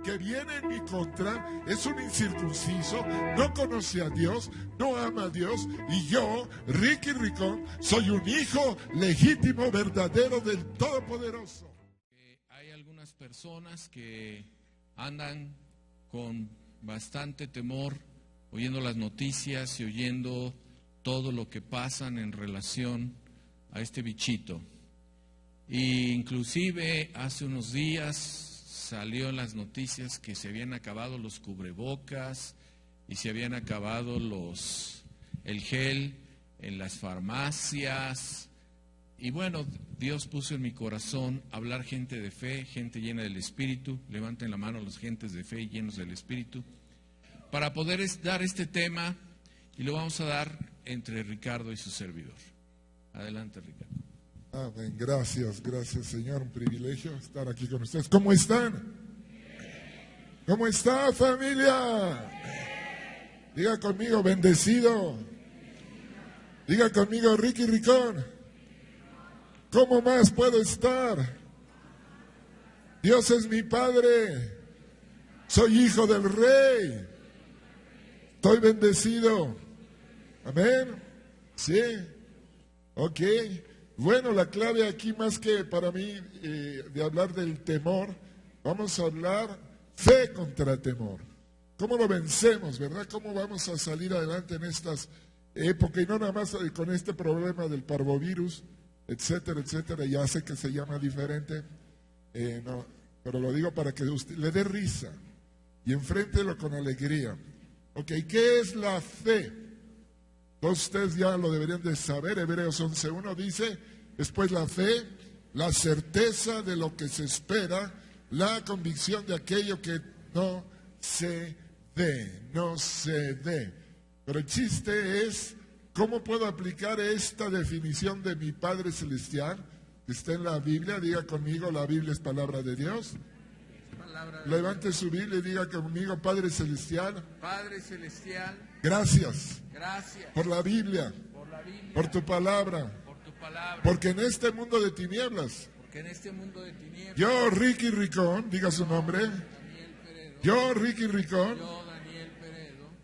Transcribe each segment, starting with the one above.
que viene en mi contra es un incircunciso, no conoce a Dios, no ama a Dios, y yo, Ricky Ricón, soy un hijo legítimo, verdadero del Todopoderoso. Hay algunas personas que andan con bastante temor oyendo las noticias y oyendo todo lo que pasan en relación a este bichito. Y inclusive hace unos días salió en las noticias que se habían acabado los cubrebocas y se habían acabado el gel en las farmacias. Y bueno, Dios puso en mi corazón hablar gente de fe, gente llena del Espíritu. Levanten la mano los gentes de fe llenos del Espíritu, para poder dar este tema, y lo vamos a dar entre Ricardo y su servidor. Adelante, Ricardo. Amén. Gracias, Señor. Un privilegio estar aquí con ustedes. ¿Cómo están? ¿Cómo está, familia? Diga conmigo, bendecido. Diga conmigo, Ricky Ricón. ¿Cómo más puedo estar? Dios es mi Padre. Soy hijo del Rey. Estoy bendecido. Amén. Sí. Ok. Bueno, la clave aquí, más que para mí de hablar del temor, vamos a hablar fe contra temor. ¿Cómo lo vencemos, verdad? ¿Cómo vamos a salir adelante en estas épocas? Y no nada más con este problema del parvovirus, etcétera, etcétera. Ya sé que se llama diferente, no, pero lo digo para que usted le dé risa y enfréntelo con alegría. Ok, ¿qué es la fe? Todos ustedes ya lo deberían de saber. Hebreos 11:1 dice: después la fe, la certeza de lo que se espera, la convicción de aquello que no se ve, no se ve. Pero el chiste es, ¿cómo puedo aplicar esta definición de mi Padre Celestial que está en la Biblia? Diga conmigo, la Biblia es palabra de Dios. Levante su Biblia y diga conmigo, Padre Celestial. Padre Celestial, Gracias. gracias Por la Biblia, por tu palabra, porque en este mundo de tinieblas, yo, Ricky Ricón, diga su nombre, yo, Ricky Ricón,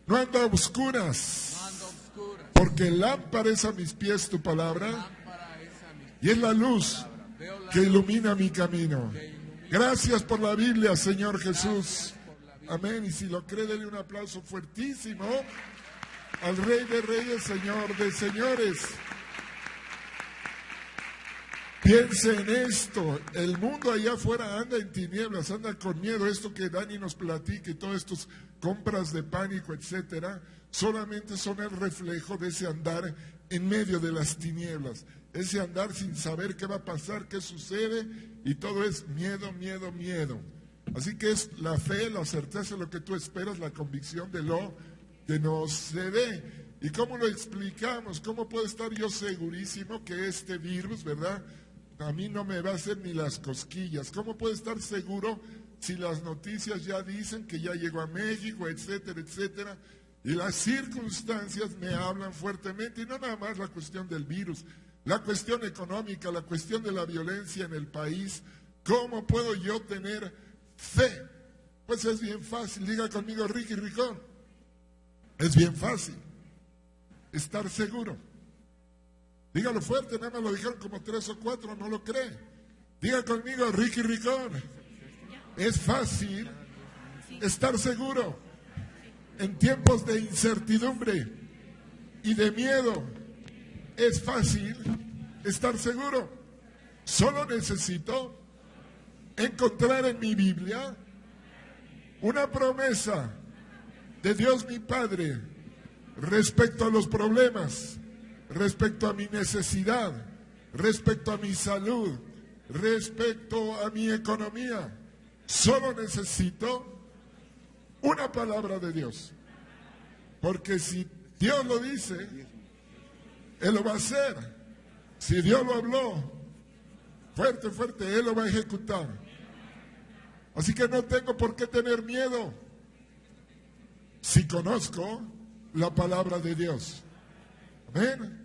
no ando a oscuras, porque lámpara es a mis pies tu palabra, y es la luz que ilumina mi camino. Gracias por la Biblia, Señor Jesús. Amén. Y si lo cree, denle un aplauso fuertísimo al Rey de Reyes, Señor de Señores. Piense en esto, el mundo allá afuera anda en tinieblas, anda con miedo. Esto que Dani nos platica y todas estas compras de pánico, etcétera, solamente son el reflejo de ese andar en medio de las tinieblas, ese andar sin saber qué va a pasar, qué sucede, y todo es miedo, miedo, miedo. Así que es la fe, la certeza de lo que tú esperas, la convicción de lo que no se ve. ¿Y cómo lo explicamos? ¿Cómo puedo estar yo segurísimo que este virus, verdad, a mí no me va a hacer ni las cosquillas? ¿Cómo puedo estar seguro si las noticias ya dicen que ya llegó a México, etcétera, etcétera? Y las circunstancias me hablan fuertemente, y no nada más la cuestión del virus, la cuestión económica, la cuestión de la violencia en el país. ¿Cómo puedo yo tener fe? Pues es bien fácil. Diga conmigo, Ricky Ricón. Es bien fácil estar seguro. Dígalo fuerte, nada más lo dijeron como 3 o 4, no lo cree. Diga conmigo, Ricky Ricón. Es fácil estar seguro en tiempos de incertidumbre y de miedo. Es fácil estar seguro. Solo necesito encontrar en mi Biblia una promesa de Dios mi Padre respecto a los problemas, respecto a mi necesidad, respecto a mi salud, respecto a mi economía. Solo necesito una palabra de Dios, porque si Dios lo dice, Él lo va a hacer. Si Dios lo habló, fuerte, fuerte, Él lo va a ejecutar. Así que no tengo por qué tener miedo si conozco la palabra de Dios. Amén.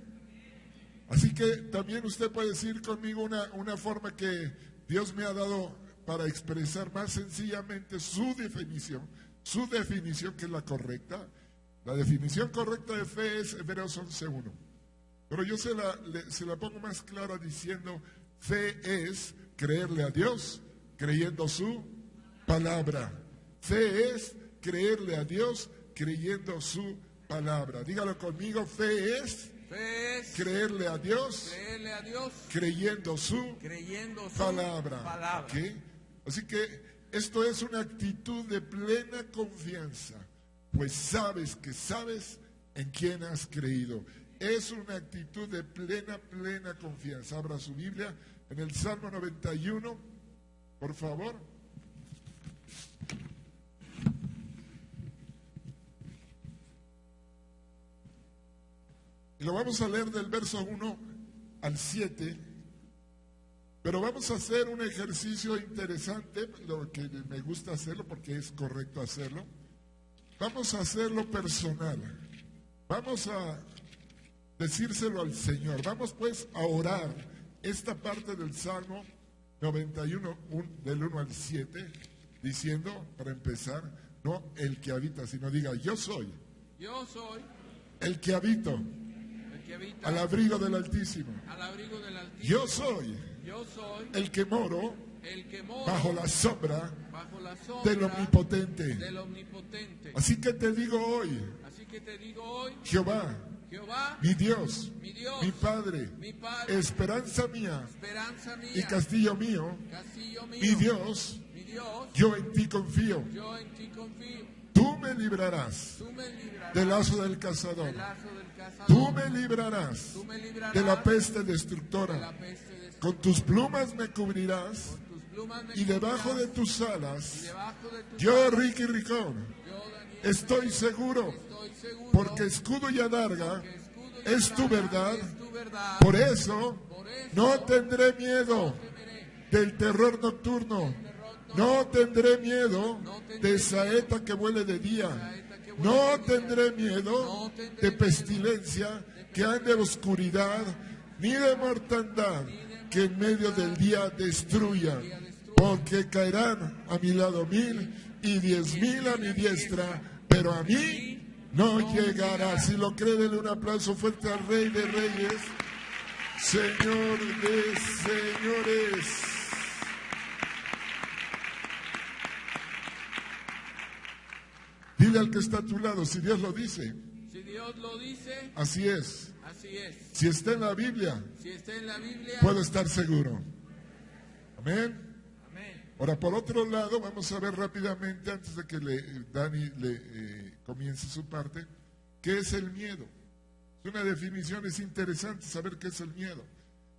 Así que también usted puede decir conmigo una forma que Dios me ha dado para expresar más sencillamente su definición que es la correcta. La definición correcta de fe es Hebreos 11:1. Pero yo se la pongo más clara diciendo, fe es creerle a Dios creyendo su palabra. Fe es creerle a Dios creyendo su palabra. Dígalo conmigo, fe es creerle a Dios creyendo su palabra. ¿Okay? Así que esto es una actitud de plena confianza, pues sabes que sabes en quién has creído. Es una actitud de plena confianza. Abra su Biblia en el Salmo 91, por favor. Y lo vamos a leer del verso 1 al 7. Pero vamos a hacer un ejercicio interesante, lo que me gusta hacerlo porque es correcto hacerlo. Vamos a hacerlo personal. Vamos a decírselo al Señor. Vamos pues a orar esta parte del Salmo 91, del 1 al 7, diciendo, para empezar, no el que habita, sino diga, yo soy el que habito al abrigo del Altísimo. Yo soy el que moro bajo la sombra del Omnipotente. Así que te digo hoy, Jehová, mi Dios, mi Padre, esperanza mía y castillo mío, mi Dios, yo en ti confío. Tú me librarás del lazo del cazador. Tú me librarás de la peste destructora. Con tus plumas me cubrirás y debajo de tus alas, yo, Ricky Ricón, estoy seguro, porque escudo y adarga es tu verdad. Por eso no tendré miedo del terror nocturno, no tendré miedo de saeta que vuele de día, no tendré miedo de pestilencia que ande en oscuridad, ni de mortandad que en medio del día destruya, porque caerán a mi lado 1000 y 10,000 a mi diestra, pero a mí no llegará. Si lo cree, denle un aplauso fuerte al Rey de Reyes, Señor de señores. Dile al que está a tu lado, si Dios lo dice, así es. Si está en la Biblia, puedo estar seguro. Amén. Ahora, por otro lado, vamos a ver rápidamente, antes de que Dani comience su parte, ¿qué es el miedo? Es una definición, es interesante saber qué es el miedo.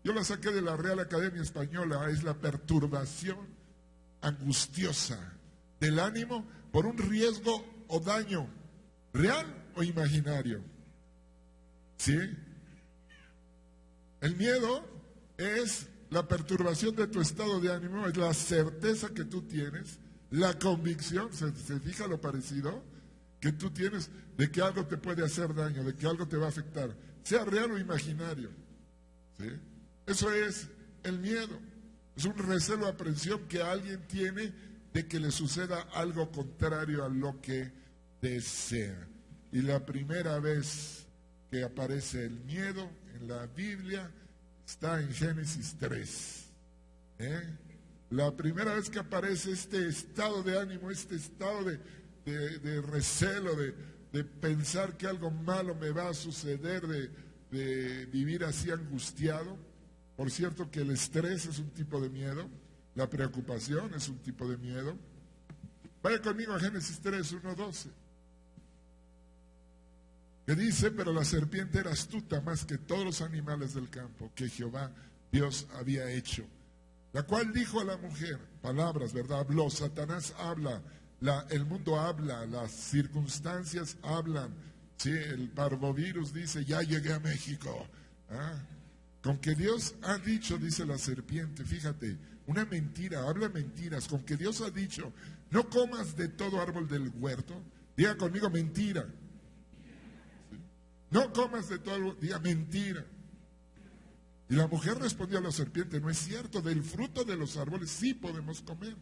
Yo la saqué de la Real Academia Española, es la perturbación angustiosa del ánimo por un riesgo o daño, real o imaginario. ¿Sí? El miedo es la perturbación de tu estado de ánimo, es la certeza que tú tienes, la convicción, ¿se fija lo parecido? Que tú tienes de que algo te puede hacer daño, de que algo te va a afectar, sea real o imaginario. ¿Sí? Eso es el miedo. Es un recelo o aprensión que alguien tiene de que le suceda algo contrario a lo que desea. Y la primera vez que aparece el miedo en la Biblia está en Génesis 3. La primera vez que aparece este estado de ánimo, este estado de recelo, de pensar que algo malo me va a suceder, de vivir así angustiado. Por cierto que el estrés es un tipo de miedo, la preocupación es un tipo de miedo. Vaya conmigo a Génesis 3, 1-12. Que dice, pero la serpiente era astuta más que todos los animales del campo que Jehová Dios había hecho, la cual dijo a la mujer, palabras, ¿verdad? Habló, Satanás habla, el mundo habla, las circunstancias hablan. Sí, el parvovirus dice, ya llegué a México. Con que Dios ha dicho, dice la serpiente, fíjate, una mentira, habla mentiras, con que Dios ha dicho, no comas de todo árbol del huerto. Diga conmigo, mentira. No comas de todo árbol, diga mentira. Y la mujer respondió a la serpiente, no es cierto, del fruto de los árboles sí podemos comer,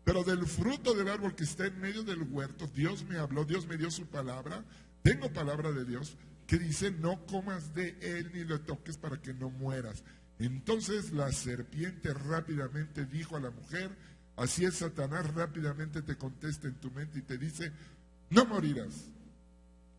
pero del fruto del árbol que está en medio del huerto, Dios me habló, Dios me dio su palabra, tengo palabra de Dios, que dice, no comas de él ni lo toques para que no mueras. Entonces la serpiente rápidamente dijo a la mujer, así es Satanás, rápidamente te contesta en tu mente y te dice, no morirás,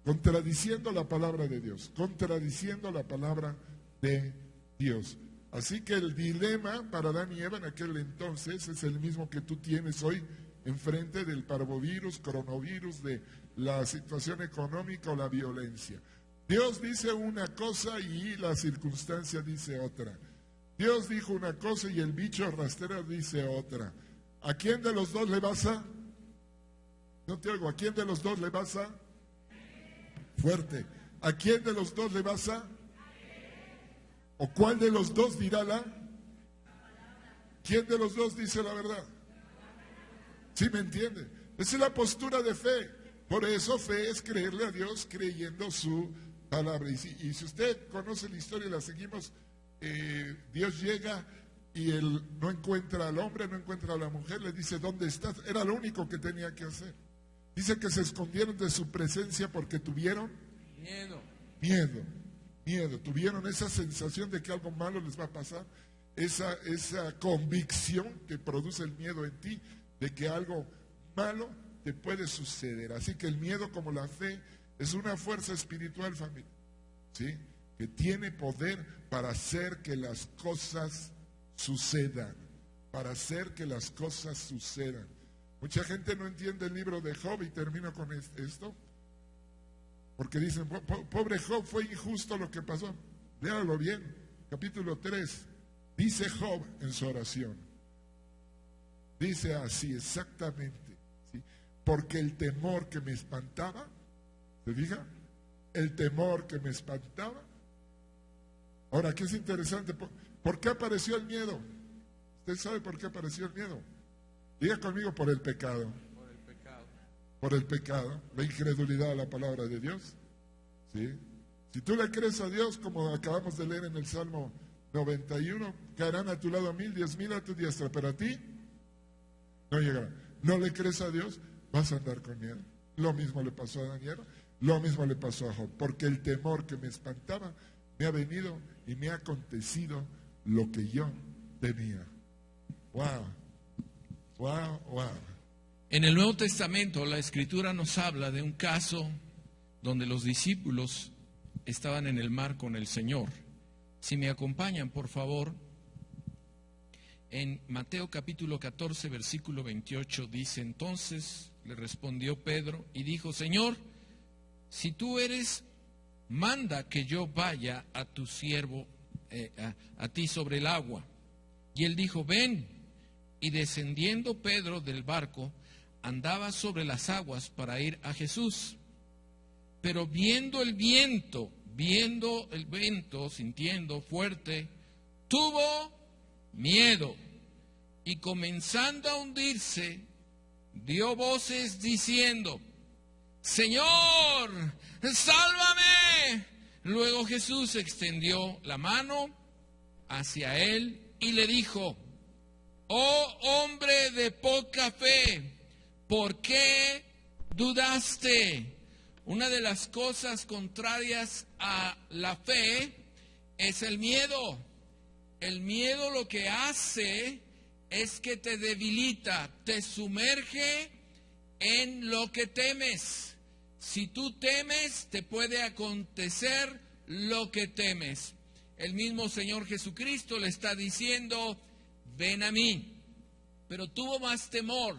contradiciendo la palabra de Dios, contradiciendo la palabra de Dios. Así que el dilema para Adán y Eva en aquel entonces es el mismo que tú tienes hoy enfrente del parvovirus, coronavirus, de la situación económica o la violencia. Dios dice una cosa y la circunstancia dice otra. Dios dijo una cosa y el bicho rastrero dice otra. ¿A quién de los dos le vas a? No te oigo. ¿A quién de los dos le vas a? Fuerte. ¿A quién de los dos le vas a? ¿O cuál de los dos dirá la? ¿Quién de los dos dice la verdad? ¿Sí me entiende? Esa es la postura de fe. Por eso fe es creerle a Dios creyendo su palabra. Y si usted conoce la historia y la seguimos, Dios llega y él no encuentra al hombre, no encuentra a la mujer, le dice, ¿dónde estás? Era lo único que tenía que hacer. Dice que se escondieron de su presencia porque tuvieron miedo, tuvieron esa sensación de que algo malo les va a pasar, esa convicción que produce el miedo en ti, de que algo malo te puede suceder. Así que el miedo, como la fe, es una fuerza espiritual, familia, ¿sí? Que tiene poder para hacer que las cosas sucedan, para hacer que las cosas sucedan. Mucha gente no entiende el libro de Job, y termino con esto, porque dicen, pobre Job, fue injusto lo que pasó. Léalo bien, capítulo 3, dice Job en su oración, dice así exactamente, ¿sí? Porque el temor que me espantaba, ¿se fija? El temor que me espantaba. Ahora, ¿qué es interesante? ¿Por qué apareció el miedo? ¿Usted sabe por qué apareció el miedo? Diga conmigo, por el pecado. Por el pecado, la incredulidad a la palabra de Dios. ¿Sí? Si tú le crees a Dios, como acabamos de leer en el Salmo 91, caerán a tu lado 1000, 10,000 a tu diestra, pero a ti no llegarán. No le crees a Dios, vas a andar con miedo. Lo mismo le pasó a Daniel, lo mismo le pasó a Job, porque el temor que me espantaba me ha venido y me ha acontecido lo que yo temía. Wow, wow, wow. En el Nuevo Testamento la Escritura nos habla de un caso donde los discípulos estaban en el mar con el Señor. Si me acompañan, por favor, en Mateo capítulo 14, versículo 28, dice, entonces le respondió Pedro y dijo, Señor, si tú eres, manda que yo vaya a tu siervo, a ti sobre el agua. Y él dijo, ven. Y descendiendo Pedro del barco, andaba sobre las aguas para ir a Jesús. Pero viendo el viento, sintiendo fuerte, tuvo miedo. Y comenzando a hundirse, dio voces diciendo, Señor, sálvame. Luego Jesús extendió la mano hacia él y le dijo, oh hombre de poca fe, ¿por qué dudaste? Una de las cosas contrarias a la fe es el miedo. El miedo lo que hace es que te debilita, te sumerge en lo que temes. Si tú temes, te puede acontecer lo que temes. El mismo Señor Jesucristo le está diciendo, ven a mí. Pero tuvo más temor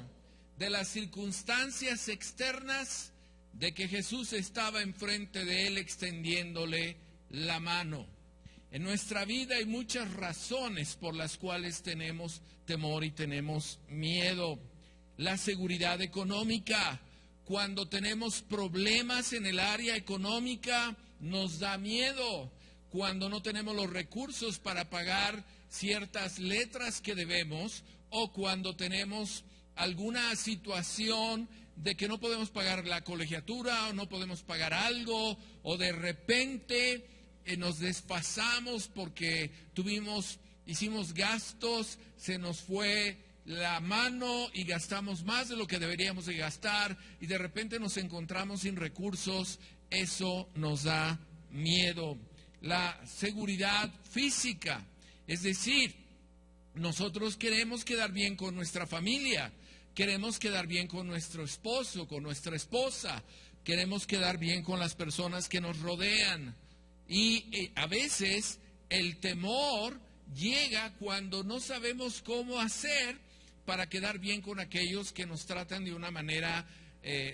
de las circunstancias externas, de que Jesús estaba enfrente de él extendiéndole la mano. En nuestra vida hay muchas razones por las cuales tenemos temor y tenemos miedo. La seguridad económica. Cuando tenemos problemas en el área económica, nos da miedo. Cuando no tenemos los recursos para pagar ciertas letras que debemos, o cuando tenemos alguna situación de que no podemos pagar la colegiatura o no podemos pagar algo, o de repente nos desfasamos porque hicimos gastos, se nos fue la mano y gastamos más de lo que deberíamos de gastar y de repente nos encontramos sin recursos. Eso nos da miedo. La seguridad física, es decir, nosotros queremos quedar bien con nuestra familia, queremos quedar bien con nuestro esposo, con nuestra esposa, queremos quedar bien con las personas que nos rodean. Y a veces el temor llega cuando no sabemos cómo hacer para quedar bien con aquellos que nos tratan de una manera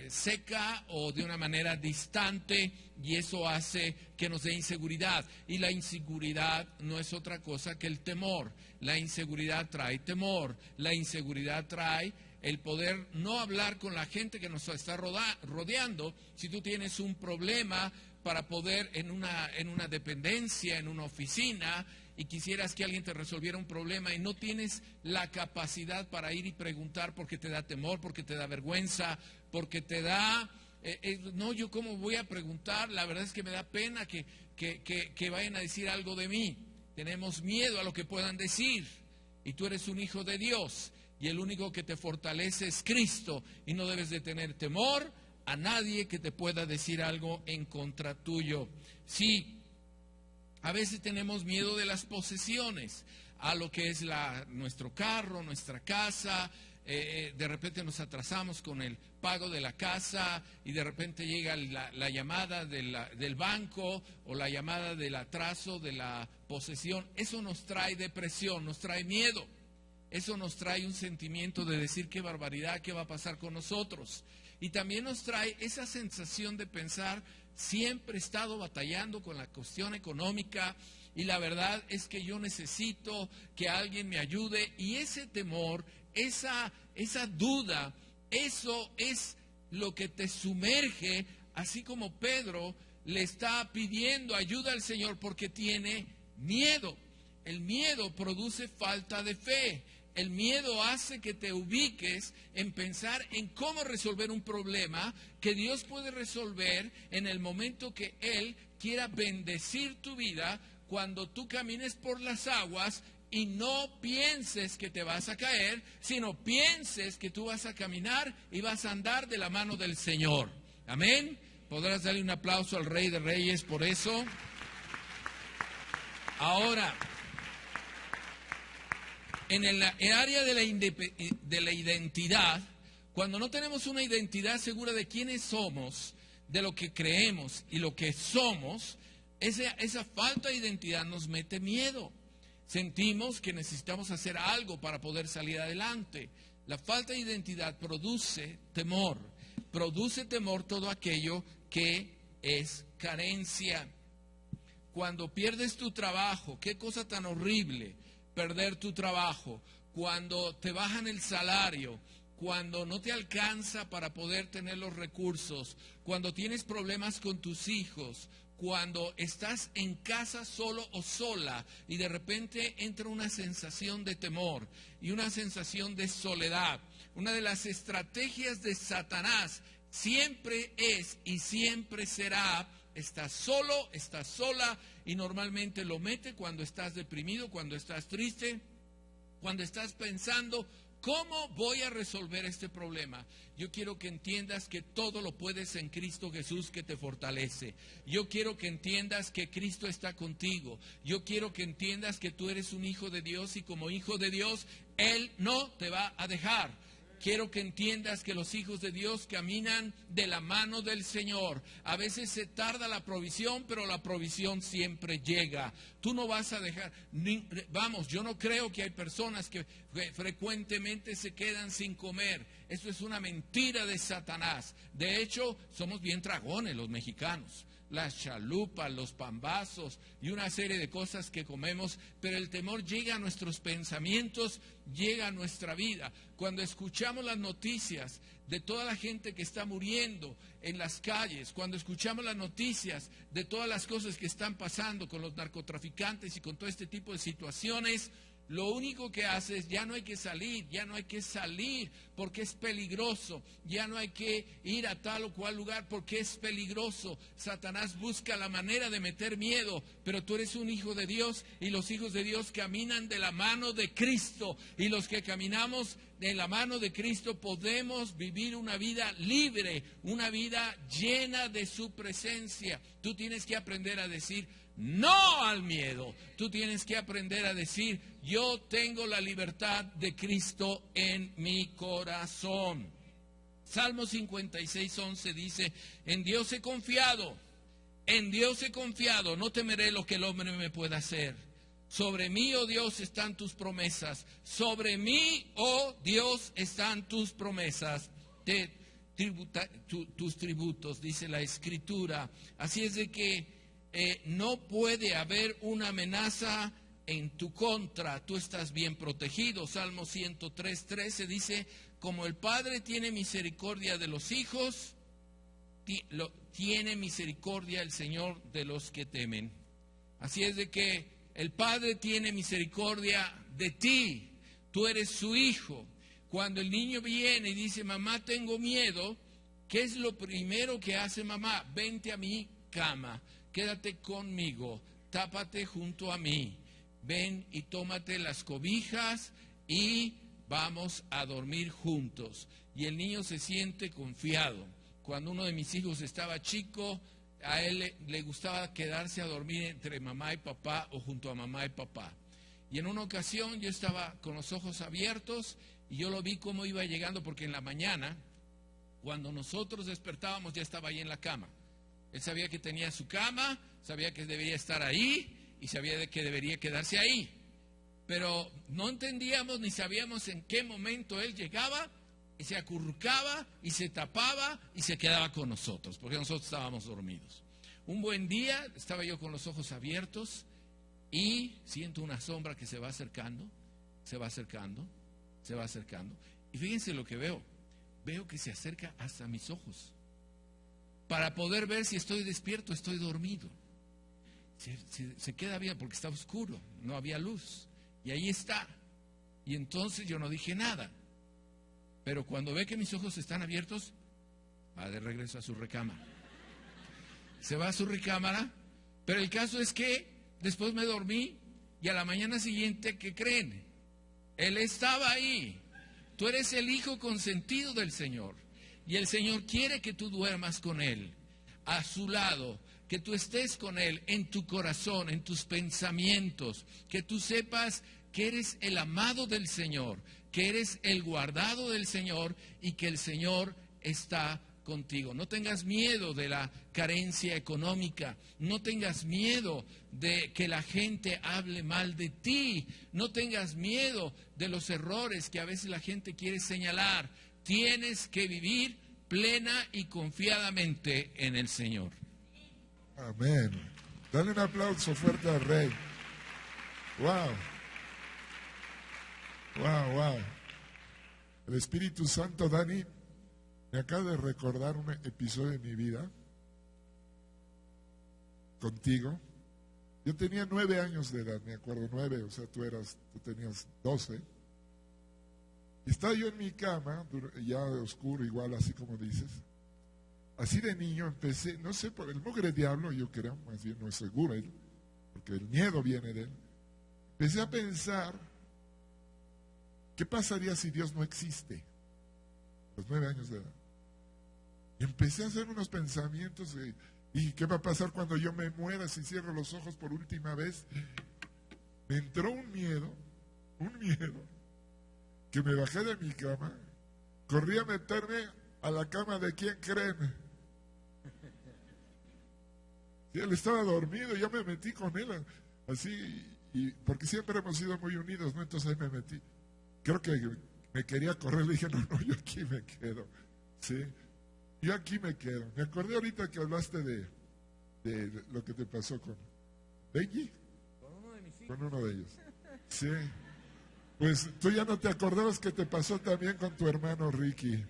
seca o de una manera distante, y eso hace que nos dé inseguridad. Y la inseguridad no es otra cosa que el temor. La inseguridad trae temor, la inseguridad trae el poder no hablar con la gente que nos está rodeando. Si tú tienes un problema para poder en una dependencia, en una oficina, y quisieras que alguien te resolviera un problema y no tienes la capacidad para ir y preguntar porque te da temor, porque te da vergüenza, porque te da... no, yo cómo voy a preguntar, la verdad es que me da pena que vayan a decir algo de mí. Tenemos miedo a lo que puedan decir, y tú eres un hijo de Dios, y el único que te fortalece es Cristo, y no debes de tener temor a nadie que te pueda decir algo en contra tuyo. Sí, a veces tenemos miedo de las posesiones, a lo que es nuestro carro, nuestra casa. De repente nos atrasamos con el pago de la casa y de repente llega la llamada del banco o la llamada del atraso de la posesión. Eso nos trae depresión, nos trae miedo. Eso nos trae un sentimiento de decir qué barbaridad, qué va a pasar con nosotros. Y también nos trae esa sensación de pensar, siempre he estado batallando con la cuestión económica y la verdad es que yo necesito que alguien me ayude. Y ese temor, esa duda, eso es lo que te sumerge, así como Pedro le está pidiendo ayuda al Señor porque tiene miedo. El miedo produce falta de fe. El miedo hace que te ubiques en pensar en cómo resolver un problema que Dios puede resolver en el momento que Él quiera bendecir tu vida, cuando tú camines por las aguas y no pienses que te vas a caer, sino pienses que tú vas a caminar y vas a andar de la mano del Señor. Amén. ¿Podrás darle un aplauso al Rey de Reyes por eso? Ahora, en el área de la identidad, cuando no tenemos una identidad segura de quiénes somos, de lo que creemos y lo que somos, esa falta de identidad nos mete miedo. Sentimos que necesitamos hacer algo para poder salir adelante. La falta de identidad produce temor todo aquello que es carencia. Cuando pierdes tu trabajo, qué cosa tan horrible perder tu trabajo, cuando te bajan el salario, cuando no te alcanza para poder tener los recursos, cuando tienes problemas con tus hijos, cuando estás en casa solo o sola y de repente entra una sensación de temor y una sensación de soledad. Una de las estrategias de Satanás siempre es y siempre será: estás solo, estás sola, y normalmente lo mete cuando estás deprimido, cuando estás triste, cuando estás pensando, ¿cómo voy a resolver este problema? Yo quiero que entiendas que todo lo puedes en Cristo Jesús, que te fortalece. Yo quiero que entiendas que Cristo está contigo. Yo quiero que entiendas que tú eres un hijo de Dios y como hijo de Dios, Él no te va a dejar. Quiero que entiendas que los hijos de Dios caminan de la mano del Señor. A veces se tarda la provisión, pero la provisión siempre llega. Tú no vas a dejar, yo no creo que hay personas que frecuentemente se quedan sin comer. Esto es una mentira de Satanás. De hecho, somos bien dragones los mexicanos. Las chalupas, los pambazos y una serie de cosas que comemos, pero el temor llega a nuestros pensamientos, llega a nuestra vida. Cuando escuchamos las noticias de toda la gente que está muriendo en las calles, cuando escuchamos las noticias de todas las cosas que están pasando con los narcotraficantes y con todo este tipo de situaciones, lo único que hace es: ya no hay que salir, porque es peligroso. Ya no hay que ir a tal o cual lugar porque es peligroso. Satanás busca la manera de meter miedo, pero tú eres un hijo de Dios y los hijos de Dios caminan de la mano de Cristo. Y los que caminamos de la mano de Cristo podemos vivir una vida libre, una vida llena de su presencia. Tú tienes que aprender a decir no al miedo. Tú tienes que aprender a decir, yo tengo la libertad de Cristo en mi corazón. Salmo 56:11 dice, en Dios he confiado, no temeré lo que el hombre me pueda hacer. Sobre mí, oh Dios, están tus promesas. Sobre mí, oh Dios, están tus promesas. Tus tributos, dice la Escritura. Así es de que no puede haber una amenaza en tu contra. Tú estás bien protegido. Salmo 103:13 dice, como el Padre tiene misericordia de los hijos, tiene misericordia el Señor de los que temen. Así es de que el Padre tiene misericordia de ti. Tú eres su hijo. Cuando el niño viene y dice, mamá, tengo miedo, ¿qué es lo primero que hace mamá? Vente a mi cama, quédate conmigo, tápate junto a mí, ven y tómate las cobijas y vamos a dormir juntos. Y el niño se siente confiado. Cuando uno de mis hijos estaba chico, a él le gustaba quedarse a dormir entre mamá y papá o junto a mamá y papá. Y en una ocasión yo estaba con los ojos abiertos y yo lo vi cómo iba llegando, porque en la mañana, cuando nosotros despertábamos, ya estaba ahí en la cama. Él sabía que tenía su cama, sabía que debería estar ahí y sabía que debería quedarse ahí. Pero no entendíamos ni sabíamos en qué momento él llegaba y se acurrucaba y se tapaba y se quedaba con nosotros, porque nosotros estábamos dormidos. Un buen día estaba yo con los ojos abiertos y siento una sombra que se va acercando, se va acercando, se va acercando. Y fíjense lo que veo. Veo que se acerca hasta mis ojos para poder ver si estoy despierto o estoy dormido. Se queda bien porque está oscuro, no había luz. Y ahí está. Y entonces yo no dije nada. Pero cuando ve que mis ojos están abiertos, va de regreso a su recámara. Se va a su recámara, pero el caso es que después me dormí y a la mañana siguiente, ¿qué creen? Él estaba ahí. Tú eres el hijo consentido del Señor. Y el Señor quiere que tú duermas con Él, a su lado, que tú estés con Él en tu corazón, en tus pensamientos, que tú sepas que eres el amado del Señor, que eres el guardado del Señor y que el Señor está contigo. No tengas miedo de la carencia económica, no tengas miedo de que la gente hable mal de ti, no tengas miedo de los errores que a veces la gente quiere señalar. Tienes que vivir plena y confiadamente en el Señor. Amén. Dale un aplauso fuerte al Rey. Wow. Wow, wow. El Espíritu Santo, Dani, me acaba de recordar un episodio de mi vida contigo. Yo tenía 9 años de edad, me acuerdo, 9, o sea, tú tenías 12. Y estaba yo en mi cama, ya oscuro, igual, así como dices. Así de niño empecé, no sé, por el mugre diablo, yo creo, más bien no es seguro él, porque el miedo viene de él. Empecé a pensar, ¿qué pasaría si Dios no existe? A los 9 años de edad. Y empecé a hacer unos pensamientos de, ¿y qué va a pasar cuando yo me muera si cierro los ojos por última vez? Me entró un miedo, que me bajé de mi cama, corrí a meterme a la cama de quién creen. Y él estaba dormido, yo me metí con él, así, y porque siempre hemos sido muy unidos, ¿no? Entonces ahí me metí. Creo que me quería correr, le dije, no, yo aquí me quedo, ¿sí? Yo aquí me quedo. Me acordé ahorita que hablaste de lo que te pasó con Benji. Con uno de ellos. Sí. Pues tú ya no te acordabas que te pasó también con tu hermano Ricky.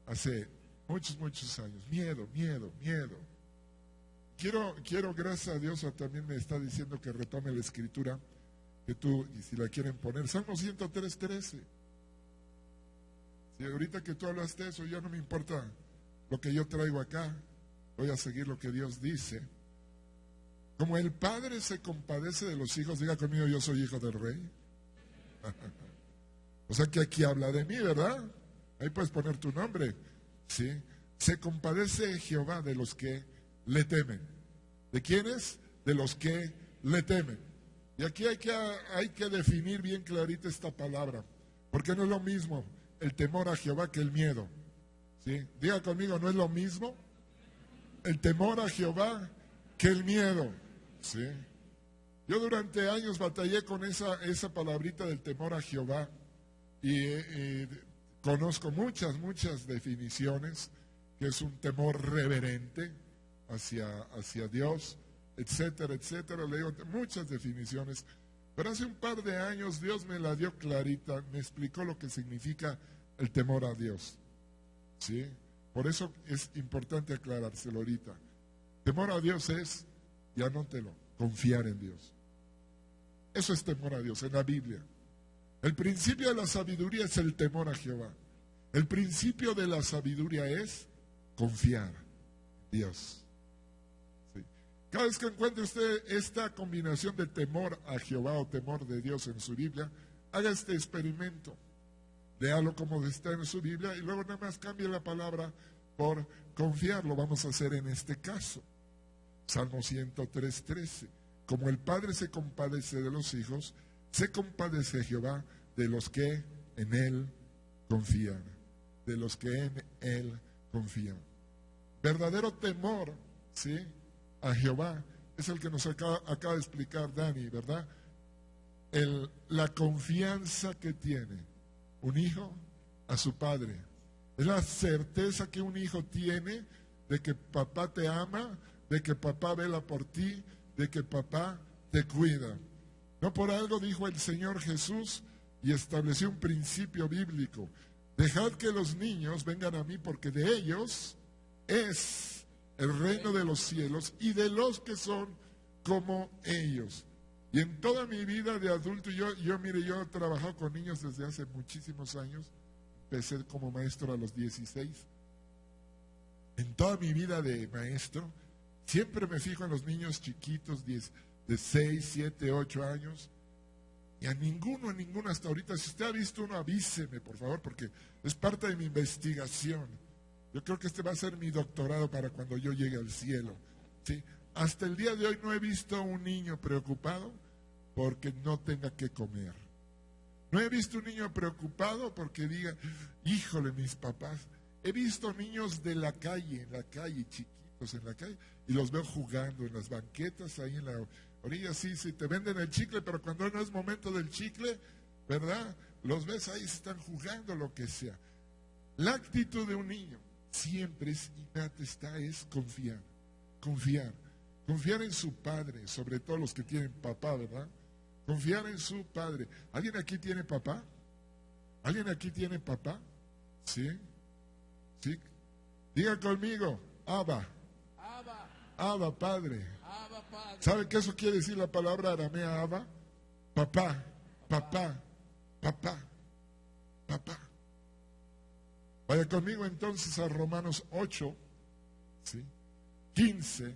Hace muchos años. Miedo. Quiero, gracias a Dios, también me está diciendo que retome la escritura, que tú, y si la quieren poner, Salmo 103:13. Si ahorita que tú hablaste de eso, ya no me importa lo que yo traigo acá, voy a seguir lo que Dios dice. Como el Padre se compadece de los hijos, diga conmigo, yo soy hijo del Rey. O sea que aquí habla de mí, ¿verdad? Ahí puedes poner tu nombre, ¿sí? Se compadece Jehová de los que le temen. ¿De quiénes? De los que le temen. Y aquí hay que definir bien clarita esta palabra, porque no es lo mismo el temor a Jehová que el miedo, ¿sí? Diga conmigo, no es lo mismo el temor a Jehová que el miedo, ¿sí? Yo durante años batallé con esa palabrita del temor a Jehová y conozco muchas definiciones, que es un temor reverente hacia Dios, etcétera, etcétera. Le digo muchas definiciones, pero hace un par de años Dios me la dio clarita, me explicó lo que significa el temor a Dios, ¿sí? Por eso es importante aclarárselo ahorita. Temor a Dios es, y anótelo, confiar en Dios. Eso es temor a Dios en la Biblia. El principio de la sabiduría es el temor a Jehová. El principio de la sabiduría es confiar en Dios. Sí. Cada vez que encuentre usted esta combinación de temor a Jehová o temor de Dios en su Biblia, haga este experimento. Léalo como está en su Biblia y luego nada más cambie la palabra por confiar. Lo vamos a hacer en este caso. Salmo 103:13. Como el Padre se compadece de los hijos, se compadece Jehová de los que en Él confían. De los que en Él confían. Verdadero temor, ¿sí?, a Jehová es el que nos acaba de explicar Dani, ¿verdad? La confianza que tiene un hijo a su padre. Es la certeza que un hijo tiene de que papá te ama, de que papá vela por ti, de que papá te cuida. No por algo dijo el Señor Jesús y estableció un principio bíblico. Dejad que los niños vengan a mí porque de ellos es el reino de los cielos y de los que son como ellos. Y en toda mi vida de adulto, yo he trabajado con niños desde hace muchísimos años. Empecé como maestro a los 16. En toda mi vida de maestro, siempre me fijo en los niños chiquitos, de 6, 7, 8 años. Y a ninguno hasta ahorita, si usted ha visto uno, avíseme, por favor, porque es parte de mi investigación. Yo creo que este va a ser mi doctorado para cuando yo llegue al cielo, ¿sí? Hasta el día de hoy no he visto un niño preocupado porque no tenga que comer. No he visto un niño preocupado porque diga, híjole, mis papás. He visto niños de la calle, chiquitos en la calle, y los veo jugando en las banquetas, ahí en la orilla, sí, te venden el chicle, pero cuando no es momento del chicle, ¿verdad? Los ves ahí, están jugando, lo que sea. La actitud de un niño siempre es innata, es confiar en su padre, sobre todo los que tienen papá, ¿verdad? Confiar en su padre. ¿Alguien aquí tiene papá? ¿Alguien aquí tiene papá? ¿Sí? ¿Sí? Diga conmigo, Abba. Abba, padre. ¿Sabe qué eso quiere decir la palabra aramea Abba? Papá. Vaya conmigo entonces a Romanos 8, ¿sí?, 15.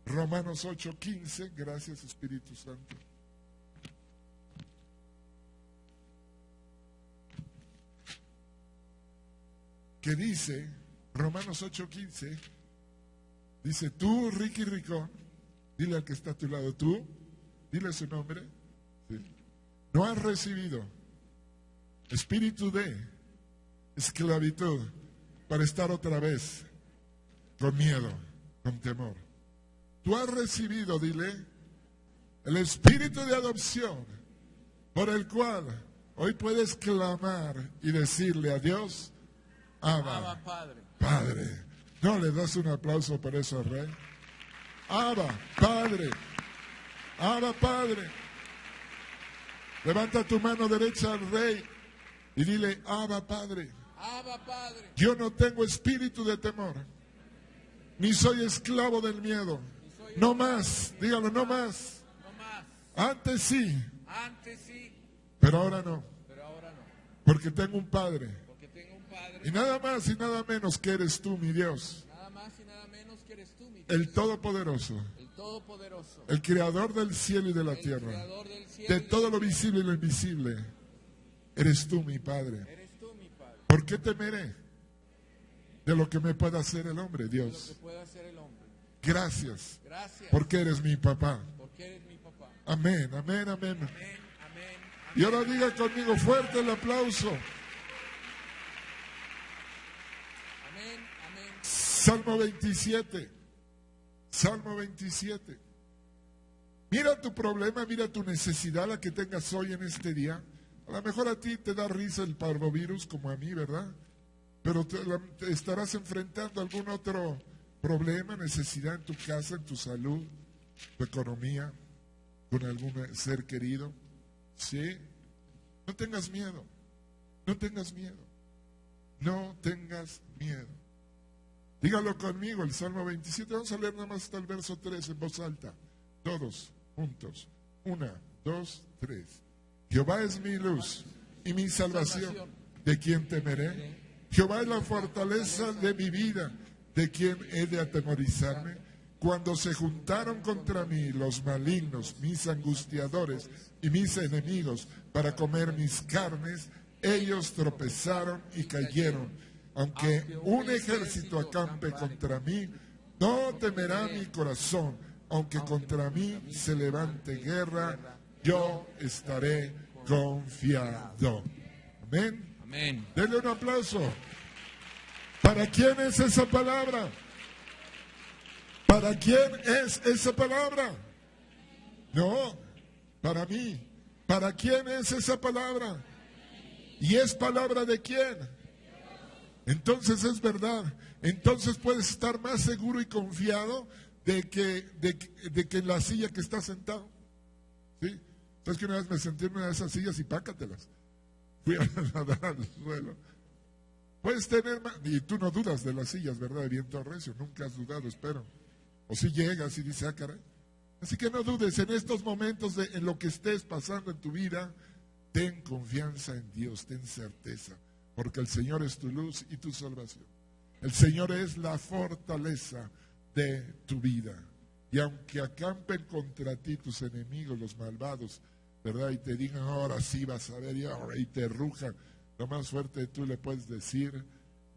Romanos 8, 15. Gracias, Espíritu Santo. Que dice, Romanos 8, 15, dice, tú, Ricky Ricón, dile al que está a tu lado, tú, dile su nombre, ¿sí?, no has recibido espíritu de esclavitud para estar otra vez con miedo, con temor. Tú has recibido, dile, el espíritu de adopción por el cual hoy puedes clamar y decirle a Dios, Abba, Padre. ¿No le das un aplauso por eso al Rey? Abba, Padre. Abba, Padre. Levanta tu mano derecha al Rey y dile, Abba, Padre. Abba, Padre. Yo no tengo espíritu de temor, ni soy esclavo del miedo. No más, dígalo, no más. Antes sí, pero ahora no. Porque tengo un Padre Y nada más y nada menos que eres tú, mi Dios. Nada más y nada menos que eres tú, mi Dios. El Todopoderoso. El Todopoderoso. El Creador del cielo y de la El tierra. Creador del cielo De y de todo la lo tierra. visible y lo invisible. Eres tú, mi Padre. Eres tú, mi Padre. ¿Por qué temeré de lo que me pueda hacer el hombre, Lo Dios? que pueda hacer el hombre. Gracias, Gracias. porque eres mi papá. Porque eres mi papá. Amén, amén, amén. Amén, amén, Y amén. ahora diga conmigo fuerte el aplauso. Amén, amén. Salmo 27. Salmo 27. Mira tu problema, mira tu necesidad, la que tengas hoy en este día. A lo mejor a ti te da risa el parvovirus como a mí, ¿verdad? Pero te estarás enfrentando algún otro problema, necesidad en tu casa, en tu salud, tu economía, con algún ser querido. ¿Sí? No tengas miedo. No tengas miedo. No tengas miedo. Dígalo conmigo, el Salmo 27. Vamos a leer nada más hasta el verso 3 en voz alta. Todos juntos. 1, 2, 3. Jehová es mi luz y mi salvación. ¿De quién temeré? Jehová es la fortaleza de mi vida. ¿De quién he de atemorizarme? Cuando se juntaron contra mí los malignos, mis angustiadores y mis enemigos para comer mis carnes, ellos tropezaron y cayeron. Aunque un ejército acampe contra mí, no temerá mi corazón. Aunque contra mí se levante guerra, yo estaré confiado. Amén. Amén. Denle un aplauso. ¿Para quién es esa palabra? ¿Para quién es esa palabra? No, para mí. ¿Para quién es esa palabra? ¿Y es palabra de quién? Entonces es verdad. Entonces puedes estar más seguro y confiado de que en la silla que estás sentado. ¿Sí? Entonces que una vez me senté en una de esas sillas y pácatelas. Fui a nadar al suelo. Puedes tener más, y tú no dudas de las sillas, ¿verdad? De viento recio, nunca has dudado, espero. O si llegas y dices, ah, caray. Así que no dudes en estos momentos en lo que estés pasando en tu vida. Ten confianza en Dios, ten certeza, porque el Señor es tu luz y tu salvación. El Señor es la fortaleza de tu vida. Y aunque acampen contra ti tus enemigos, los malvados, ¿verdad? Y te digan, ahora sí vas a ver, y te rujan, lo más fuerte tú le puedes decir,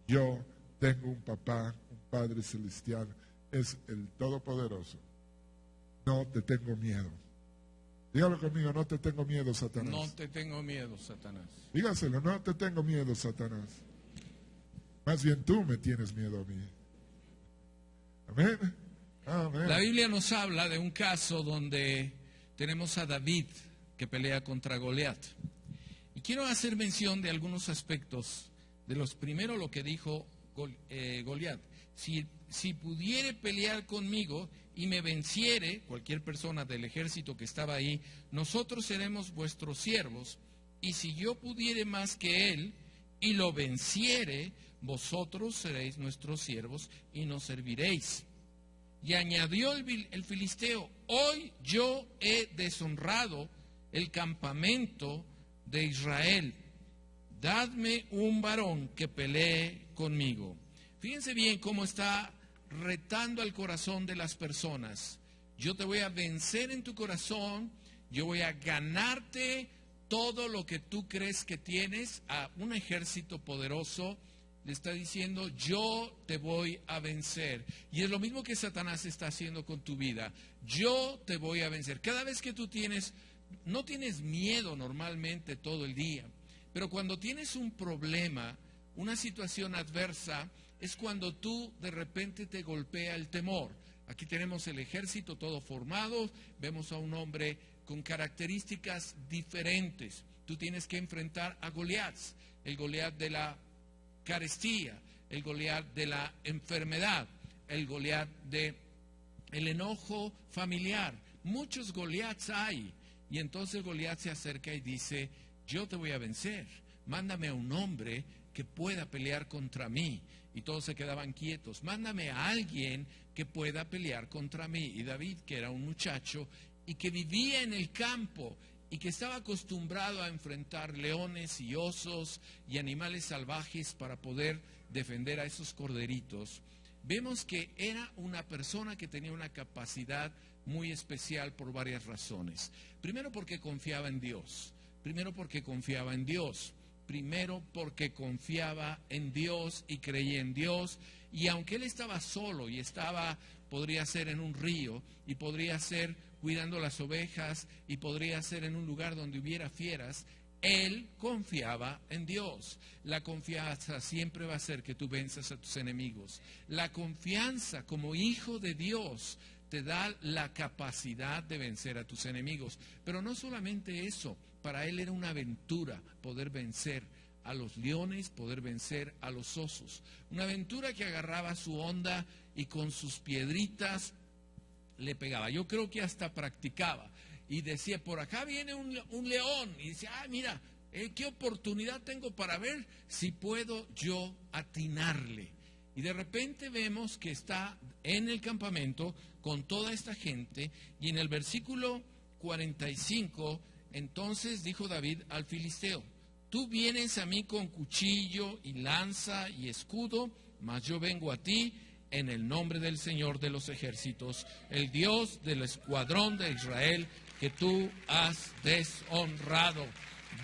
yo tengo un papá, un Padre Celestial, es el Todopoderoso. No te tengo miedo. Dígalo conmigo, no te tengo miedo, Satanás. No te tengo miedo, Satanás. Dígaselo, no te tengo miedo, Satanás. Más bien tú me tienes miedo a mí. Amén. Amén. La Biblia nos habla de un caso donde tenemos a David que pelea contra Goliat. Y quiero hacer mención de algunos aspectos. De los primero lo que dijo Goliat. Si pudiere pelear conmigo y me venciere, cualquier persona del ejército que estaba ahí, nosotros seremos vuestros siervos. Y si yo pudiere más que él y lo venciere, vosotros seréis nuestros siervos y nos serviréis. Y añadió el filisteo, hoy yo he deshonrado el campamento de Israel. Dadme un varón que pelee conmigo. Fíjense bien cómo está retando al corazón de las personas. Yo te voy a vencer en tu corazón, yo voy a ganarte todo lo que tú crees que tienes. A un ejército poderoso le está diciendo, yo te voy a vencer. Y es lo mismo que Satanás está haciendo con tu vida. Yo te voy a vencer. Cada vez que tú no tienes miedo normalmente todo el día, pero cuando tienes un problema, una situación adversa, es cuando tú de repente te golpea el temor. Aquí tenemos el ejército todo formado, vemos a un hombre con características diferentes. Tú tienes que enfrentar a Goliat, el Goliat de la carestía, el Goliat de la enfermedad, el Goliat de el enojo familiar. Muchos Goliats hay. Y entonces Goliat se acerca y dice, yo te voy a vencer, mándame a un hombre que pueda pelear contra mí. Y todos se quedaban quietos, mándame a alguien que pueda pelear contra mí. Y David, que era un muchacho y que vivía en el campo y que estaba acostumbrado a enfrentar leones y osos y animales salvajes para poder defender a esos corderitos, vemos que era una persona que tenía una capacidad muy especial por varias razones. Primero porque confiaba en Dios. Primero porque confiaba en Dios. Primero porque confiaba en Dios y creía en Dios. Y aunque él estaba solo y podría ser en un río y podría ser cuidando las ovejas y podría ser en un lugar donde hubiera fieras, él confiaba en Dios. La confianza siempre va a hacer que tú venzas a tus enemigos. La confianza como hijo de Dios te da la capacidad de vencer a tus enemigos. Pero no solamente eso, para él era una aventura poder vencer a los leones, poder vencer a los osos. Una aventura que agarraba su onda y con sus piedritas le pegaba. Yo creo que hasta practicaba. Y decía, por acá viene un león. Y dice, mira, qué oportunidad tengo para ver si puedo yo atinarle. Y de repente vemos que está en el campamento con toda esta gente. Y en el versículo 45, entonces dijo David al filisteo, tú vienes a mí con cuchillo y lanza y escudo, mas yo vengo a ti en el nombre del Señor de los ejércitos, el Dios del escuadrón de Israel, que tú has deshonrado.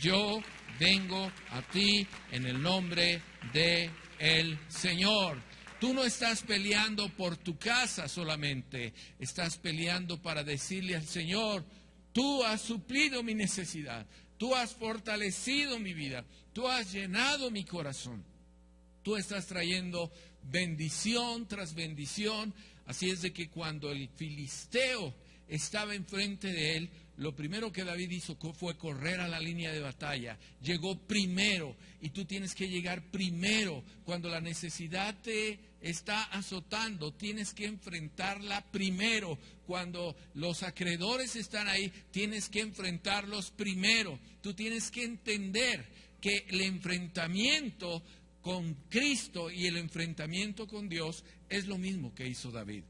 Yo vengo a ti en el nombre del Señor. Tú no estás peleando por tu casa solamente, estás peleando para decirle al Señor, tú has suplido mi necesidad, tú has fortalecido mi vida, tú has llenado mi corazón. Tú estás trayendo bendición tras bendición. Así es de que cuando el filisteo estaba enfrente de él, lo primero que David hizo fue correr a la línea de batalla. Llegó primero y tú tienes que llegar primero. Cuando la necesidad te está azotando, tienes que enfrentarla primero. Cuando los acreedores están ahí, tienes que enfrentarlos primero. Tú tienes que entender que el enfrentamiento con Cristo y el enfrentamiento con Dios es lo mismo que hizo David.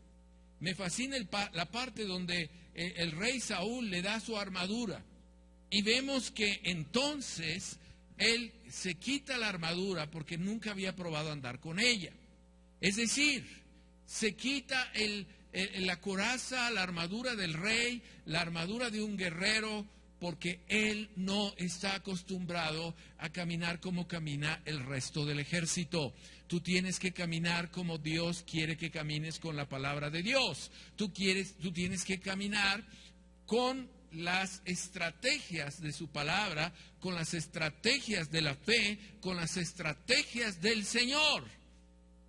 Me fascina la parte donde el rey Saúl le da su armadura y vemos que entonces él se quita la armadura porque nunca había probado a andar con ella. Es decir, se quita la coraza, la armadura del rey, la armadura de un guerrero, porque él no está acostumbrado a caminar como camina el resto del ejército. Tú tienes que caminar como Dios quiere que camines con la palabra de Dios. Tú tienes que caminar con las estrategias de su palabra, con las estrategias de la fe, con las estrategias del Señor.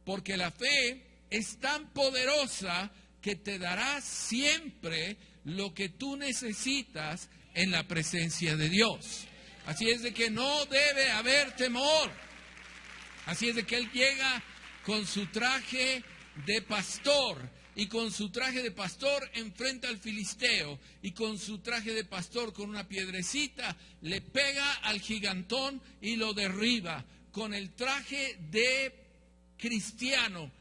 Porque la fe es tan poderosa que te dará siempre lo que tú necesitas en la presencia de Dios. Así es de que no debe haber temor. Así es de que él llega con su traje de pastor, y con su traje de pastor enfrenta al filisteo, y con su traje de pastor con una piedrecita le pega al gigantón y lo derriba. Con el traje de cristiano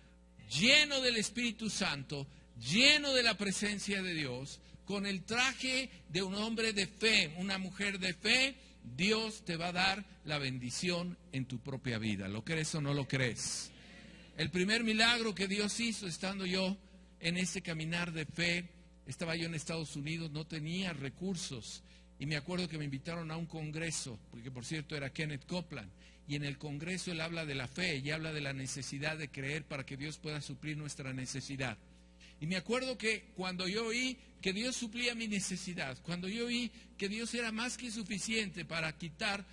lleno del Espíritu Santo, lleno de la presencia de Dios, con el traje de un hombre de fe, una mujer de fe, Dios te va a dar la bendición en tu propia vida. ¿Lo crees o no lo crees? El primer milagro que Dios hizo estando yo en ese caminar de fe, estaba yo en Estados Unidos, no tenía recursos. Y me acuerdo que me invitaron a un congreso, porque por cierto era Kenneth Copeland. Y en el congreso él habla de la fe y habla de la necesidad de creer para que Dios pueda suplir nuestra necesidad. Y me acuerdo que cuando yo oí que Dios suplía mi necesidad, cuando yo oí que Dios era más que suficiente para quitar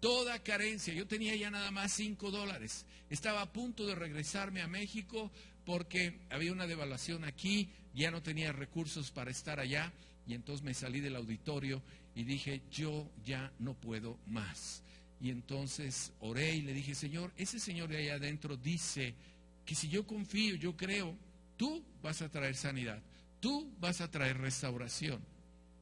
toda carencia, yo tenía ya nada más $5. Estaba a punto de regresarme a México porque había una devaluación aquí, ya no tenía recursos para estar allá, y entonces me salí del auditorio y dije, yo ya no puedo más. Y entonces oré y le dije, Señor, ese Señor de allá adentro dice que si yo confío, yo creo, tú vas a traer sanidad, tú vas a traer restauración.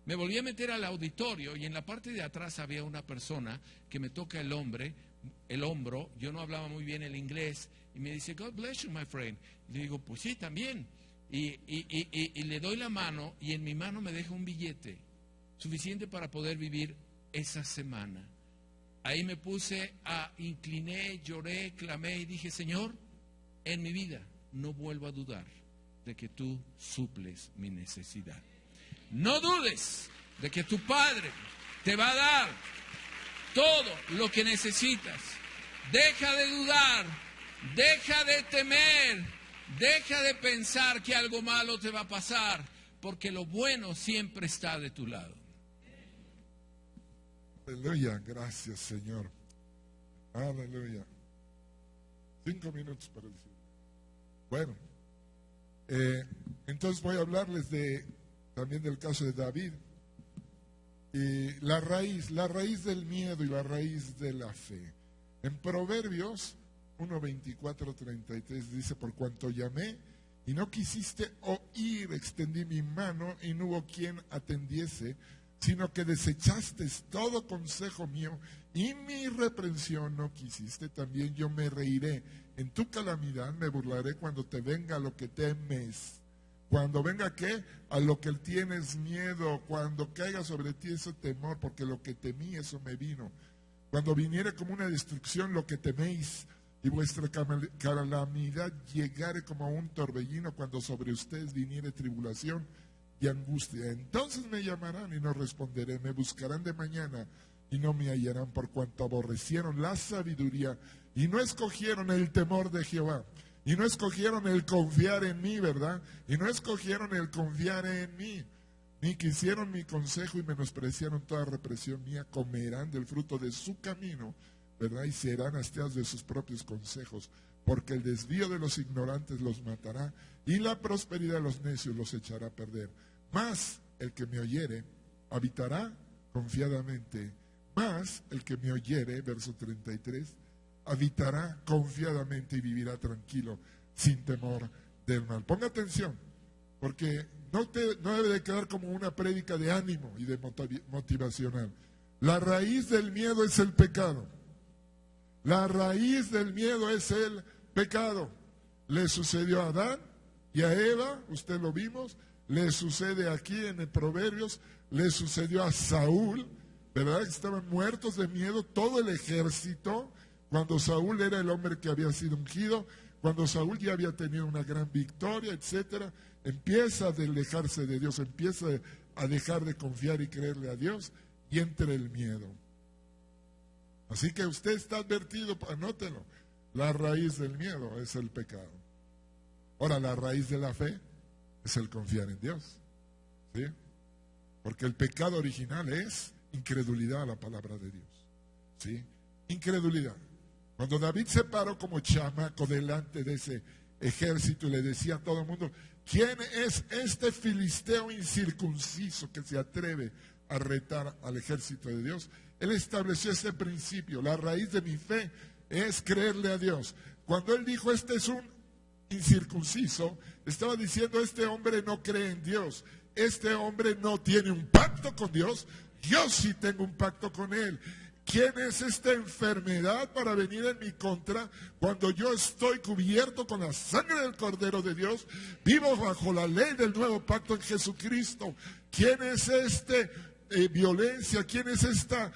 Me volví a meter al auditorio y en la parte de atrás había una persona que me toca el hombro, yo no hablaba muy bien el inglés, y me dice, God bless you, my friend. Le digo, pues sí, también. Y le doy la mano y en mi mano me deja un billete. suficiente para poder vivir esa semana. Ahí me puse, incliné, lloré, clamé y dije, Señor, en mi vida no vuelvo a dudar de que tú suples mi necesidad. No dudes de que tu Padre te va a dar todo lo que necesitas. Deja de dudar, deja de temer, deja de pensar que algo malo te va a pasar, porque lo bueno siempre está de tu lado. Aleluya, gracias Señor. Aleluya. 5 minutos para el cierre. Bueno, entonces voy a hablarles también del caso de David. Y la raíz del miedo y la raíz de la fe. En Proverbios 1:24-33 dice, por cuanto llamé y no quisiste oír, extendí mi mano y no hubo quien atendiese, sino que desechaste todo consejo mío y mi reprensión no quisiste, también yo me reiré en tu calamidad, me burlaré cuando te venga lo que temes. Cuando venga, ¿qué? A lo que tienes miedo, cuando caiga sobre ti ese temor, porque lo que temí, eso me vino. Cuando viniere como una destrucción lo que teméis, y vuestra calamidad llegare como a un torbellino, cuando sobre ustedes viniere tribulación y angustia. Entonces me llamarán y no responderé, me buscarán de mañana y no me hallarán, por cuanto aborrecieron la sabiduría y no escogieron el temor de Jehová. Y no escogieron el confiar en mí, ¿verdad? Y no escogieron el confiar en mí. Ni quisieron mi consejo y menospreciaron toda represión mía. Comerán del fruto de su camino, ¿verdad? Y serán hastiados de sus propios consejos. Porque el desvío de los ignorantes los matará y la prosperidad de los necios los echará a perder. Mas el que me oyere habitará confiadamente. Mas el que me oyere, verso 33, habitará confiadamente y vivirá tranquilo, sin temor del mal. Ponga atención, porque no debe de quedar como una prédica de ánimo y de motivacional. La raíz del miedo es el pecado. La raíz del miedo es el pecado. Le sucedió a Adán y a Eva, usted lo vimos, le sucede aquí en el Proverbios, le sucedió a Saúl, ¿verdad? Estaban muertos de miedo, todo el ejército. Cuando Saúl era el hombre que había sido ungido, cuando Saúl ya había tenido una gran victoria, etcétera, empieza a alejarse de Dios, empieza a dejar de confiar y creerle a Dios y entra el miedo. Así que usted está advertido, anótelo, la raíz del miedo es el pecado. Ahora, la raíz de la fe es el confiar en Dios, ¿sí? Porque el pecado original es incredulidad a la palabra de Dios, ¿sí? Incredulidad. Cuando David se paró como chamaco delante de ese ejército y le decía a todo el mundo, ¿quién es este filisteo incircunciso que se atreve a retar al ejército de Dios? Él estableció ese principio. La raíz de mi fe es creerle a Dios. Cuando él dijo, este es un incircunciso, estaba diciendo, este hombre no cree en Dios. Este hombre no tiene un pacto con Dios. Yo sí tengo un pacto con él. ¿Quién es esta enfermedad para venir en mi contra cuando yo estoy cubierto con la sangre del Cordero de Dios? Vivo bajo la ley del nuevo pacto en Jesucristo. ¿Quién es violencia? ¿Quién es esta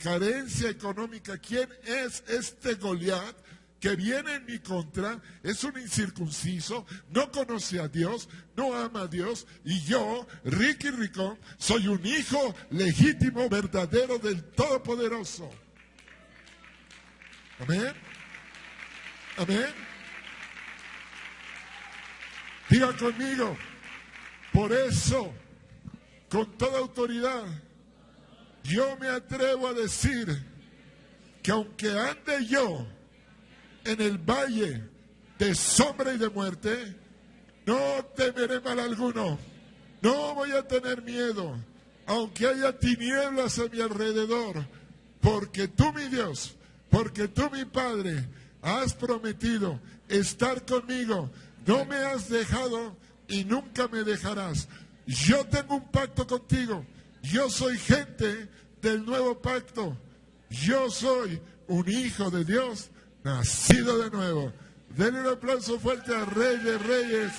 carencia económica? ¿Quién es este Goliat que viene en mi contra? Es un incircunciso, no conoce a Dios, no ama a Dios, y yo, Ricky Ricón, soy un hijo legítimo, verdadero del Todopoderoso. Amén. Amén. Diga conmigo, por eso, con toda autoridad, yo me atrevo a decir que aunque ande yo en el valle de sombra y de muerte, no temeré mal alguno, no voy a tener miedo, aunque haya tinieblas a mi alrededor, porque tú, mi Dios, porque tú, mi Padre, has prometido estar conmigo, no me has dejado y nunca me dejarás. Yo tengo un pacto contigo, yo soy gente del nuevo pacto, yo soy un hijo de Dios, nacido de nuevo. Denle un aplauso fuerte al Rey de Reyes,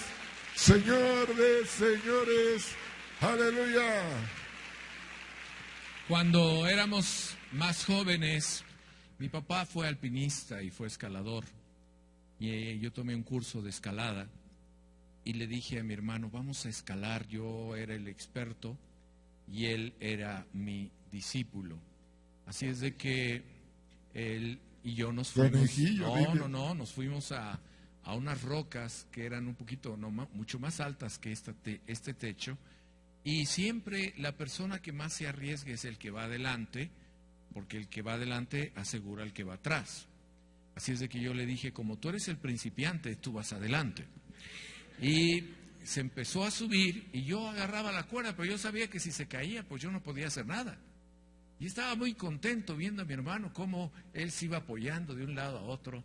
Señor de Señores, Aleluya. Cuando éramos más jóvenes, mi papá fue alpinista y fue escalador. Y yo tomé un curso de escalada y le dije a mi hermano, vamos a escalar. Yo era el experto y él era mi discípulo. Así es de que él y yo nos fuimos. Conejillo, Nos fuimos a unas rocas que eran un poquito, mucho más altas que este techo. Y siempre la persona que más se arriesga es el que va adelante, porque el que va adelante asegura al que va atrás. Así es de que yo le dije, como tú eres el principiante, tú vas adelante. Y se empezó a subir y yo agarraba la cuerda, pero yo sabía que si se caía, pues yo no podía hacer nada. Y estaba muy contento viendo a mi hermano cómo él se iba apoyando de un lado a otro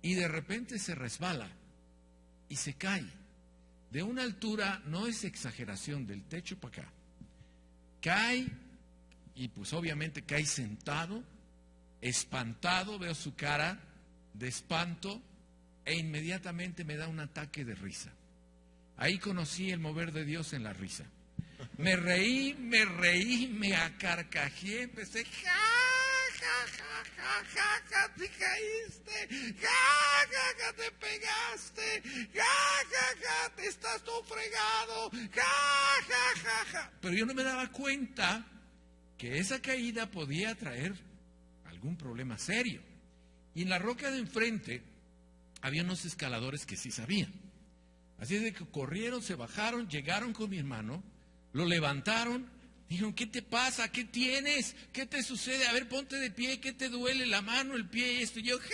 y de repente se resbala y se cae. De una altura, no es exageración, del techo para acá. Cae y pues obviamente cae sentado, espantado, veo su cara de espanto e inmediatamente me da un ataque de risa. Ahí conocí el mover de Dios en la risa. Me reí, me acarcajeé, empecé, ja, te caíste, ja, te pegaste, ja, te estás todo fregado, ja. Pero yo no me daba cuenta que esa caída podía traer algún problema serio. Y en la roca de enfrente había unos escaladores que sí sabían. Así es de que corrieron, se bajaron, llegaron con mi hermano, lo levantaron, dijeron, ¿qué te pasa? ¿Qué tienes? ¿Qué te sucede? A ver, ponte de pie, ¿qué te duele? La mano, el pie y esto. Y yo, ja.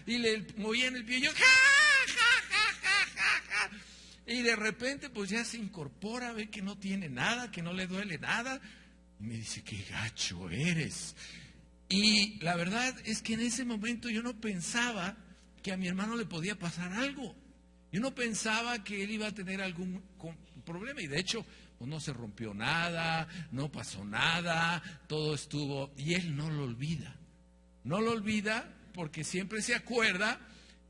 Y le movían el pie y yo, ja. Y de repente pues ya se incorpora, ve que no tiene nada, que no le duele nada. Y me dice, qué gacho eres. Y la verdad es que en ese momento yo no pensaba que a mi hermano le podía pasar algo. Yo no pensaba que él iba a tener algún problema y de hecho pues no se rompió nada, no pasó nada, todo estuvo y él no lo olvida. No lo olvida porque siempre se acuerda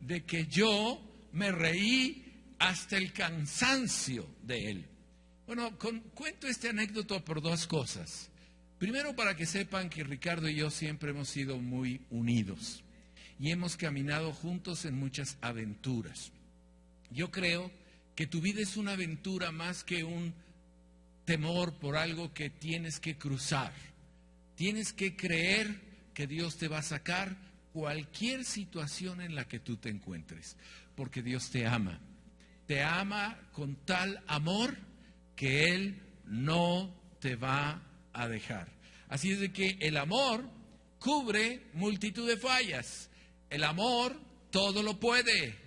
de que yo me reí hasta el cansancio de él. Bueno, cuento esta anécdota por dos cosas. Primero, para que sepan que Ricardo y yo siempre hemos sido muy unidos y hemos caminado juntos en muchas aventuras. Yo creo que tu vida es una aventura más que un temor por algo que tienes que cruzar. Tienes que creer que Dios te va a sacar cualquier situación en la que tú te encuentres, porque Dios te ama. Te ama con tal amor que Él no te va a dejar. Así es de que el amor cubre multitud de fallas. El amor todo lo puede.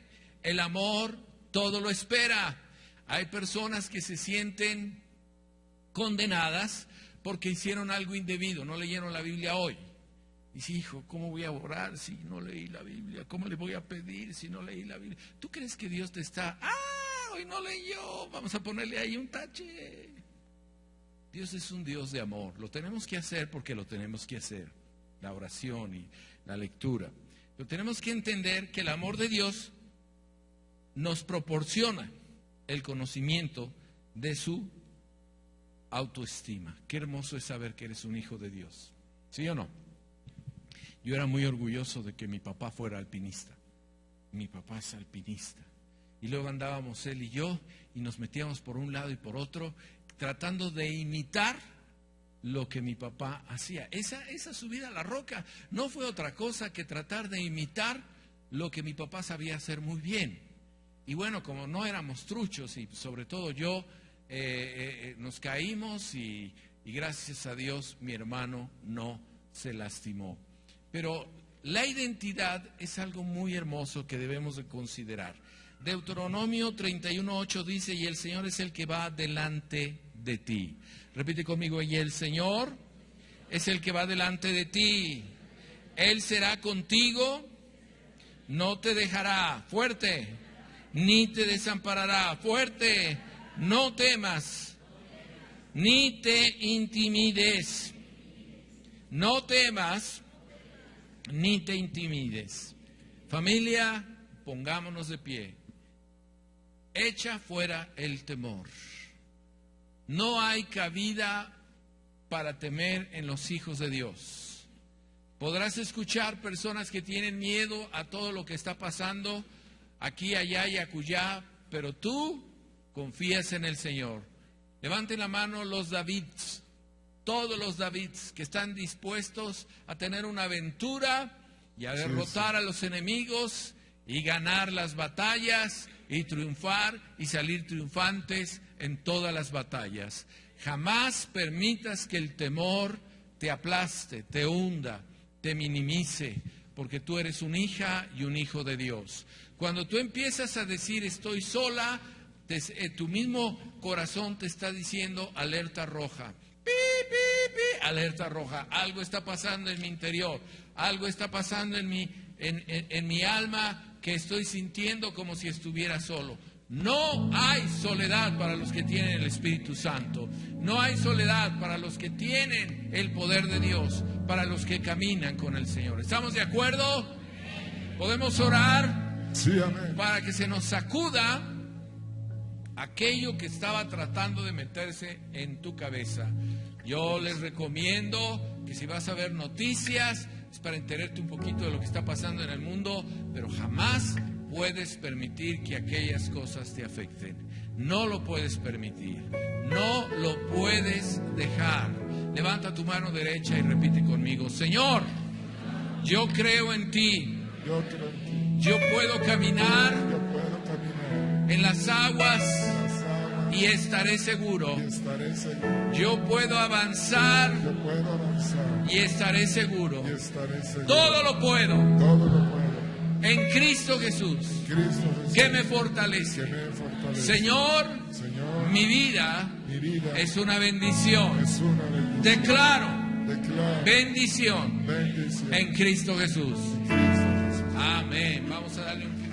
El amor todo lo espera. Hay personas que se sienten condenadas porque hicieron algo indebido, no leyeron la Biblia hoy. Dice, hijo, ¿cómo voy a orar si no leí la Biblia? ¿Cómo le voy a pedir si no leí la Biblia? ¿Tú crees que Dios te está, hoy no leyó, vamos a ponerle ahí un tache? Dios es un Dios de amor, lo tenemos que hacer porque lo tenemos que hacer, la oración y la lectura. Pero tenemos que entender que el amor de Dios nos proporciona el conocimiento de su autoestima. Qué hermoso es saber que eres un hijo de Dios, ¿sí o no? Yo era muy orgulloso de que mi papá fuera alpinista. Mi papá es alpinista. Y luego andábamos él y yo y nos metíamos por un lado y por otro tratando de imitar lo que mi papá hacía. Esa subida a la roca no fue otra cosa que tratar de imitar lo que mi papá sabía hacer muy bien. Y bueno, como no éramos truchos y sobre todo yo, nos caímos y gracias a Dios mi hermano no se lastimó. Pero la identidad es algo muy hermoso que debemos de considerar. Deuteronomio 31:8 dice, y el Señor es el que va delante de ti. Repite conmigo, y el Señor es el que va delante de ti. Él será contigo, no te dejará, fuerte, ni te desamparará, fuerte, no temas, ni te intimides. No temas, ni te intimides. Familia, pongámonos de pie. echa fuera el temor. No hay cabida para temer en los hijos de Dios. Podrás escuchar personas que tienen miedo a todo lo que está pasando aquí, allá y acullá, pero tú confías en el Señor. Levanten la mano los Davids, todos los Davids que están dispuestos a tener una aventura y a derrotar a los enemigos y ganar las batallas y triunfar y salir triunfantes en todas las batallas. Jamás permitas que el temor te aplaste, te hunda, te minimice, porque tú eres una hija y un hijo de Dios. Cuando tú empiezas a decir estoy sola, tu mismo corazón te está diciendo alerta roja. ¡Pi, pi, pi! Alerta roja. Algo está pasando en mi interior. Algo está pasando en mi alma que estoy sintiendo como si estuviera solo. No hay soledad para los que tienen el Espíritu Santo. No hay soledad para los que tienen el poder de Dios, para los que caminan con el Señor. ¿Estamos de acuerdo? ¿Podemos orar? Sí, amén. Para que se nos sacuda aquello que estaba tratando de meterse en tu cabeza. Yo les recomiendo que si vas a ver noticias, es para enterarte un poquito de lo que está pasando en el mundo, pero jamás puedes permitir que aquellas cosas te afecten. No lo puedes permitir. No lo puedes dejar. Levanta tu mano derecha y repite conmigo: Señor, yo creo en ti. Yo creo en ti. Yo puedo caminar Yo puedo caminar en las aguas en las aguas y estaré seguro. y estaré seguro. Yo puedo avanzar Yo puedo avanzar y estaré seguro. y estaré seguro. Todo lo puedo Todo lo puedo. en Cristo Jesús, Cristo Jesús, que me que fortalece. me fortalece. Señor, Señor, mi vida mi vida es una bendición. es una bendición. Declaro Declaro bendición bendición en Cristo Jesús. en Cristo Jesús. Amén. Vamos a darle un